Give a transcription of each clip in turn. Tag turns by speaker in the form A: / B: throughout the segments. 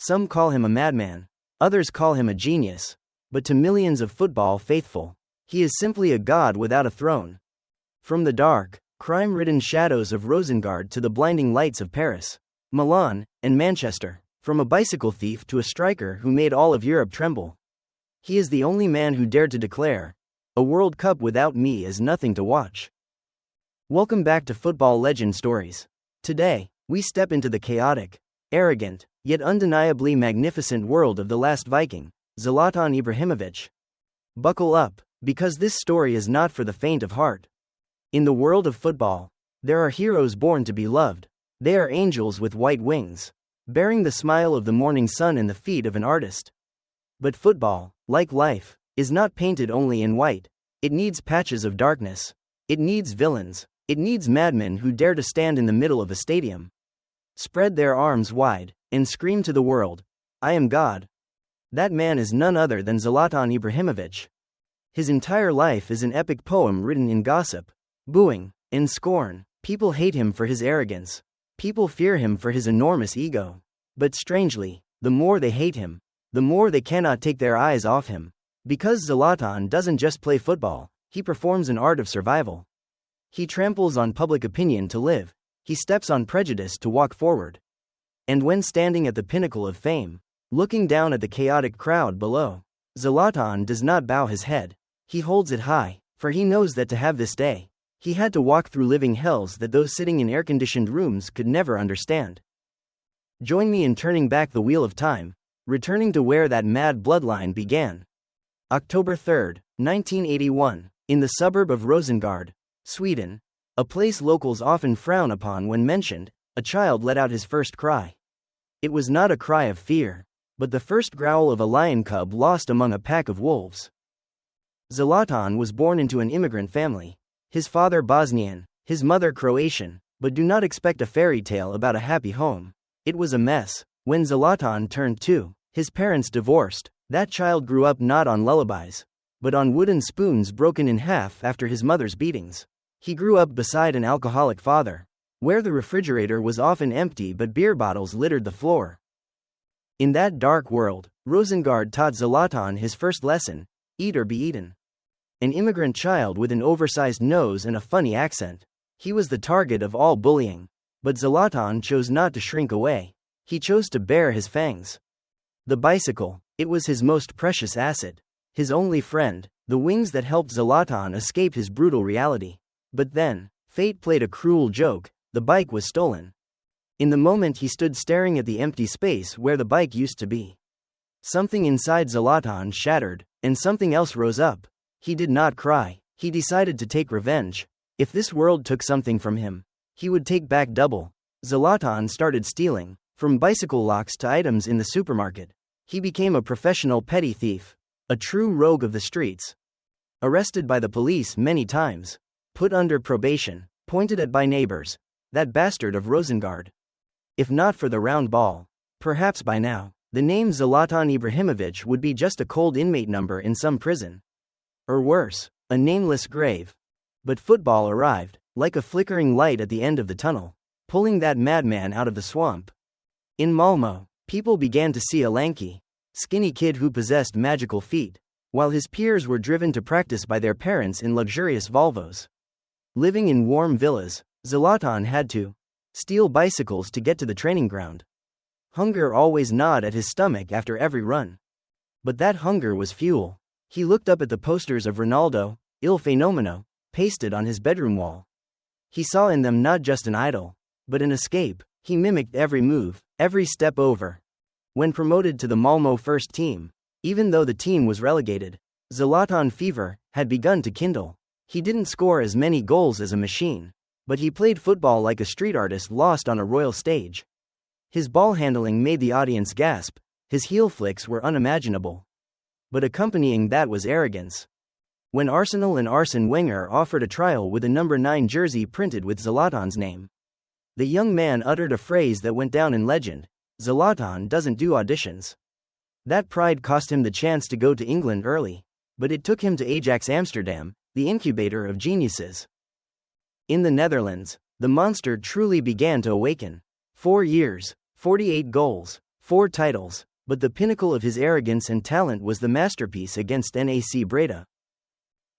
A: Some call him a madman, others call him a genius, but to millions of football faithful, he is simply a god without a throne. From the dark, crime-ridden shadows of Rosengård to the blinding lights of Paris, Milan, and Manchester, from a bicycle thief to a striker who made all of Europe tremble. He is the only man who dared to declare, "A World Cup without me is nothing to watch." Welcome back to Football Legend Stories. Today, we step into the chaotic, arrogant, yet undeniably magnificent world of the last Viking, Zlatan Ibrahimović. Buckle up, because this story is not for the faint of heart. In the world of football, there are heroes born to be loved. They are angels with white wings, bearing the smile of the morning sun and the feet of an artist. But football, like life, is not painted only in white. It needs patches of darkness. It needs villains. It needs madmen who dare to stand in the middle of a stadium, spread their arms wide, and scream to the world, "I am God." That man is none other than Zlatan Ibrahimović. His entire life is an epic poem written in gossip, booing, and scorn. People hate him for his arrogance. People fear him for his enormous ego. But strangely, the more they hate him, the more they cannot take their eyes off him. Because Zlatan doesn't just play football, he performs an art of survival. He tramples on public opinion to live. He steps on prejudice to walk forward. And when standing at the pinnacle of fame, looking down at the chaotic crowd below, Zlatan does not bow his head. He holds it high, for he knows that to have this day, he had to walk through living hells that those sitting in air-conditioned rooms could never understand. Join me in turning back the wheel of time, returning to where that mad bloodline began. October 3, 1981, in the suburb of Rosengård, Sweden, a place locals often frown upon when mentioned, a child let out his first cry. It was not a cry of fear, but the first growl of a lion cub lost among a pack of wolves. Zlatan was born into an immigrant family, his father Bosnian, his mother Croatian, but do not expect a fairy tale about a happy home. It was a mess. When Zlatan turned 2, his parents divorced. That child grew up not on lullabies, but on wooden spoons broken in half after his mother's beatings. He grew up beside an alcoholic father, where the refrigerator was often empty but beer bottles littered the floor. In that dark world, Rosengård taught Zlatan his first lesson: eat or be eaten. An immigrant child with an oversized nose and a funny accent, he was the target of all bullying. But Zlatan chose not to shrink away. He chose to bare his fangs. The bicycle, it was his most precious asset, his only friend, the wings that helped Zlatan escape his brutal reality. But then, fate played a cruel joke. The bike was stolen. In the moment he stood staring at the empty space where the bike used to be, something inside Zlatan shattered, and something else rose up. He did not cry. He decided to take revenge. If this world took something from him, he would take back double. Zlatan started stealing, from bicycle locks to items in the supermarket. He became a professional petty thief, a true rogue of the streets. Arrested by the police many times, put under probation, pointed at by neighbors. That bastard of Rosengård. If not for the round ball, perhaps by now, the name Zlatan Ibrahimović would be just a cold inmate number in some prison. Or worse, a nameless grave. But football arrived, like a flickering light at the end of the tunnel, pulling that madman out of the swamp. In Malmö, people began to see a lanky, skinny kid who possessed magical feet, while his peers were driven to practice by their parents in luxurious Volvos. Living in warm villas, Zlatan had to steal bicycles to get to the training ground. Hunger always gnawed at his stomach after every run. But that hunger was fuel. He looked up at the posters of Ronaldo, Il Fenomeno, pasted on his bedroom wall. He saw in them not just an idol, but an escape. He mimicked every move, every step over. When promoted to the Malmö first team, even though the team was relegated, Zlatan fever had begun to kindle. He didn't score as many goals as a machine, but he played football like a street artist lost on a royal stage. His ball handling made the audience gasp. His heel flicks were unimaginable. But accompanying that was arrogance. When Arsenal and Arsene Wenger offered a trial with a number 9 jersey printed with Zlatan's name, the young man uttered a phrase that went down in legend: Zlatan doesn't do auditions. That pride cost him the chance to go to England early, but it took him to Ajax Amsterdam, the incubator of geniuses. In the Netherlands, the monster truly began to awaken. 4 years, 48 goals, 4 titles, but the pinnacle of his arrogance and talent was the masterpiece against NAC Breda.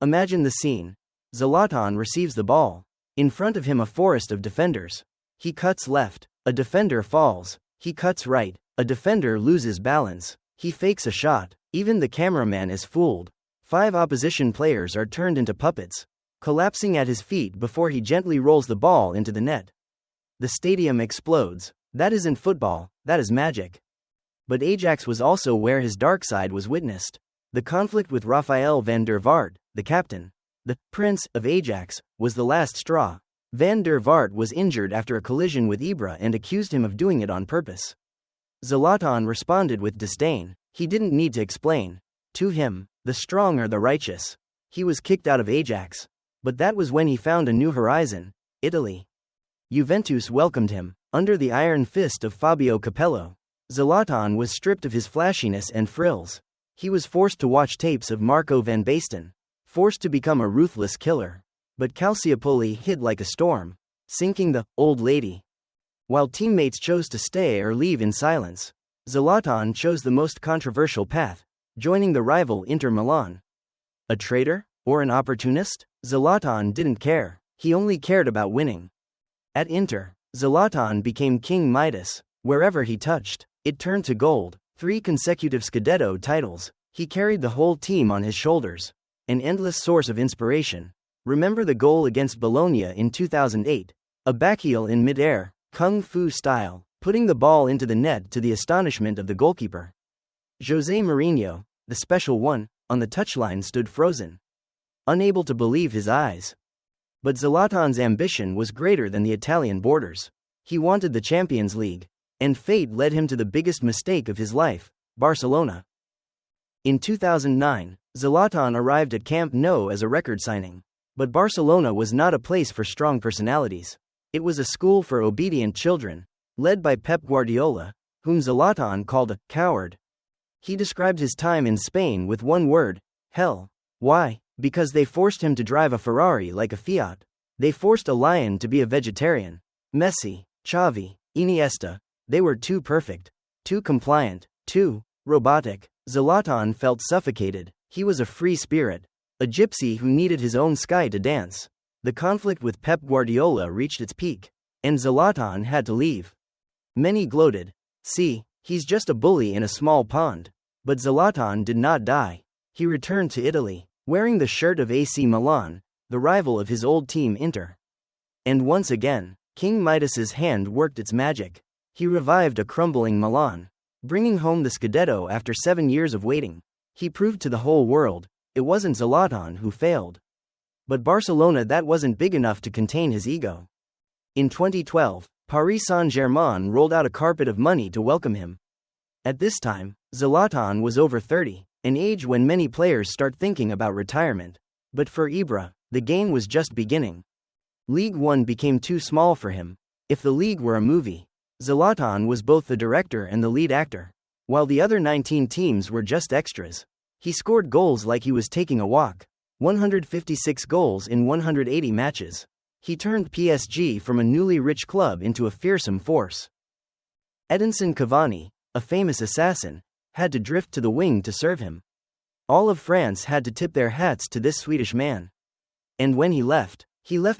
A: Imagine the scene. Zlatan receives the ball. In front of him a forest of defenders. He cuts left. A defender falls. He cuts right. A defender loses balance. He fakes a shot. Even the cameraman is fooled. 5 opposition players are turned into puppets, collapsing at his feet before he gently rolls the ball into the net. The stadium explodes. That isn't football, that is magic. But Ajax was also where his dark side was witnessed. The conflict with Rafael van der Vaart, the captain, the Prince of Ajax, was the last straw. Van der Vaart was injured after a collision with Ibra and accused him of doing it on purpose. Zlatan responded with disdain. He didn't need to explain. To him, the strong are the righteous. He was kicked out of Ajax. But that was when he found a new horizon, Italy. Juventus welcomed him, under the iron fist of Fabio Capello. Zlatan was stripped of his flashiness and frills. He was forced to watch tapes of Marco van Basten, forced to become a ruthless killer. But Calciopoli hid like a storm, sinking the old lady. While teammates chose to stay or leave in silence, Zlatan chose the most controversial path, joining the rival Inter Milan. A traitor? Or an opportunist? Zlatan didn't care. He only cared about winning. At Inter, Zlatan became King Midas. Wherever he touched, it turned to gold. 3 consecutive Scudetto titles. He carried the whole team on his shoulders. An endless source of inspiration. Remember the goal against Bologna in 2008? A backheel in mid-air, kung fu style, putting the ball into the net to the astonishment of the goalkeeper. José Mourinho, the special one, on the touchline stood frozen, unable to believe his eyes. But Zlatan's ambition was greater than the Italian borders. He wanted the Champions League, and fate led him to the biggest mistake of his life, Barcelona. In 2009, Zlatan arrived at Camp Nou as a record signing. But Barcelona was not a place for strong personalities. It was a school for obedient children, led by Pep Guardiola, whom Zlatan called a coward. He described his time in Spain with one word: hell. Why? Because they forced him to drive a Ferrari like a Fiat. They forced a lion to be a vegetarian. Messi, Xavi, Iniesta, they were too perfect, too compliant, too robotic. Zlatan felt suffocated. He was a free spirit, a gypsy who needed his own sky to dance. The conflict with Pep Guardiola reached its peak, and Zlatan had to leave. Many gloated. See, he's just a bully in a small pond. But Zlatan did not die. He returned to Italy, wearing the shirt of AC Milan, the rival of his old team Inter. And once again, King Midas's hand worked its magic. He revived a crumbling Milan, bringing home the Scudetto after 7 years of waiting. He proved to the whole world, it wasn't Zlatan who failed, but Barcelona that wasn't big enough to contain his ego. In 2012, Paris Saint-Germain rolled out a carpet of money to welcome him. At this time, Zlatan was over 30, an age when many players start thinking about retirement. But for Ibra, the game was just beginning. League One became too small for him. If the league were a movie, Zlatan was both the director and the lead actor, while the other 19 teams were just extras. He scored goals like he was taking a walk. 156 goals in 180 matches. He turned PSG from a newly rich club into a fearsome force. Edinson Cavani, a famous assassin, had to drift to the wing to serve him. All of France had to tip their hats to this Swedish man. And when he left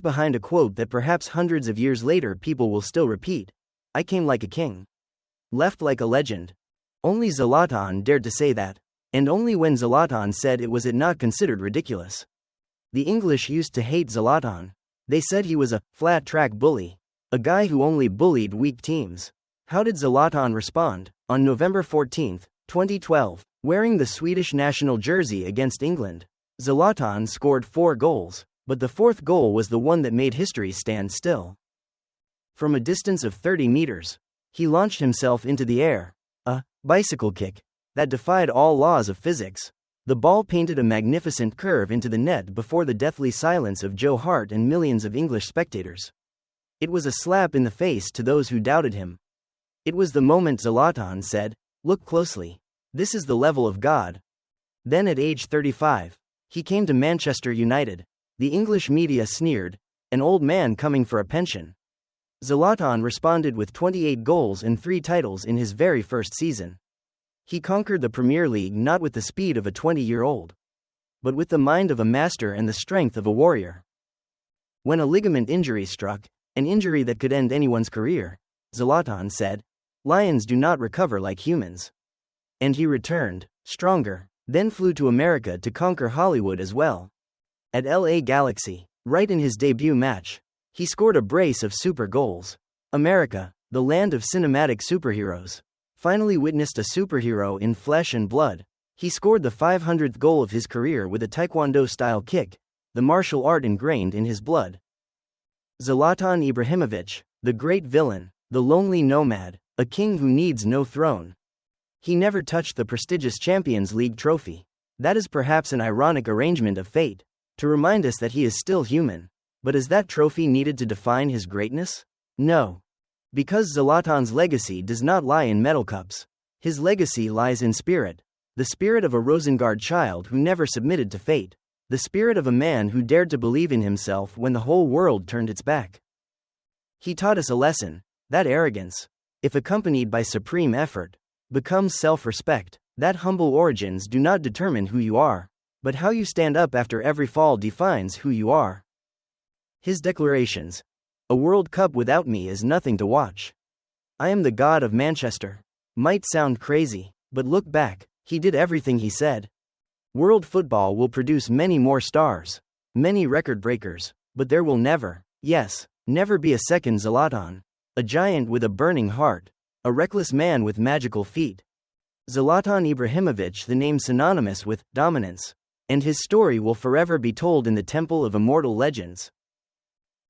A: behind a quote that perhaps hundreds of years later people will still repeat: I came like a king. Left like a legend. Only Zlatan dared to say that. And only when Zlatan said it was it not considered ridiculous. The English used to hate Zlatan. They said he was a flat-track bully, a guy who only bullied weak teams. How did Zlatan respond? On November 14, 2012, wearing the Swedish national jersey against England, Zlatan scored 4 goals, but the 4th goal was the one that made history stand still. From a distance of 30 meters, he launched himself into the air, a bicycle kick that defied all laws of physics. The ball painted a magnificent curve into the net before the deathly silence of Joe Hart and millions of English spectators. It was a slap in the face to those who doubted him. It was the moment Zlatan said, "Look closely. This is the level of God." Then at age 35, he came to Manchester United. The English media sneered, "An old man coming for a pension." Zlatan responded with 28 goals and 3 titles in his very first season. He conquered the Premier League not with the speed of a 20-year-old, but with the mind of a master and the strength of a warrior. When a ligament injury struck, an injury that could end anyone's career, Zlatan said, "Lions do not recover like humans." And he returned, stronger, then flew to America to conquer Hollywood as well. At LA Galaxy, right in his debut match, he scored a brace of super goals. America, the land of cinematic superheroes, finally witnessed a superhero in flesh and blood. He scored the 500th goal of his career with a Taekwondo-style kick, the martial art ingrained in his blood. Zlatan Ibrahimović, the great villain, the lonely nomad, a king who needs no throne. He never touched the prestigious Champions League trophy. That is perhaps an ironic arrangement of fate, to remind us that he is still human. But is that trophy needed to define his greatness? No. Because Zlatan's legacy does not lie in medal cups. His legacy lies in spirit. The spirit of a Rosengård child who never submitted to fate. The spirit of a man who dared to believe in himself when the whole world turned its back. He taught us a lesson, that arrogance, if accompanied by supreme effort, becomes self-respect. That humble origins do not determine who you are, but how you stand up after every fall defines who you are. His declarations, "A World Cup without me is nothing to watch. I am the god of Manchester," might sound crazy, but look back, he did everything he said. World football will produce many more stars, many record breakers, but there will never, yes, never be a second Zlatan. A giant with a burning heart, a reckless man with magical feet. Zlatan Ibrahimović, the name synonymous with dominance, and his story will forever be told in the temple of immortal legends.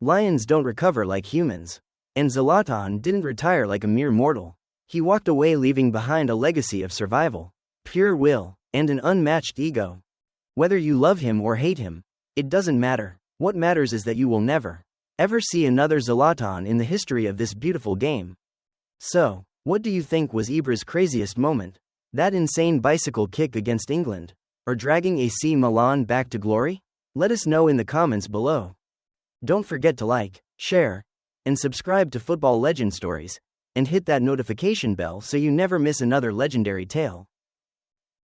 A: Lions don't recover like humans, and Zlatan didn't retire like a mere mortal. He walked away leaving behind a legacy of survival, pure will, and an unmatched ego. Whether you love him or hate him, it doesn't matter. What matters is that you will never, ever see another Zlatan in the history of this beautiful game. So, what do you think was Ibra's craziest moment? That insane bicycle kick against England? Or dragging AC Milan back to glory? Let us know in the comments below. Don't forget to like, share, and subscribe to Football Legend Stories, and hit that notification bell so you never miss another legendary tale.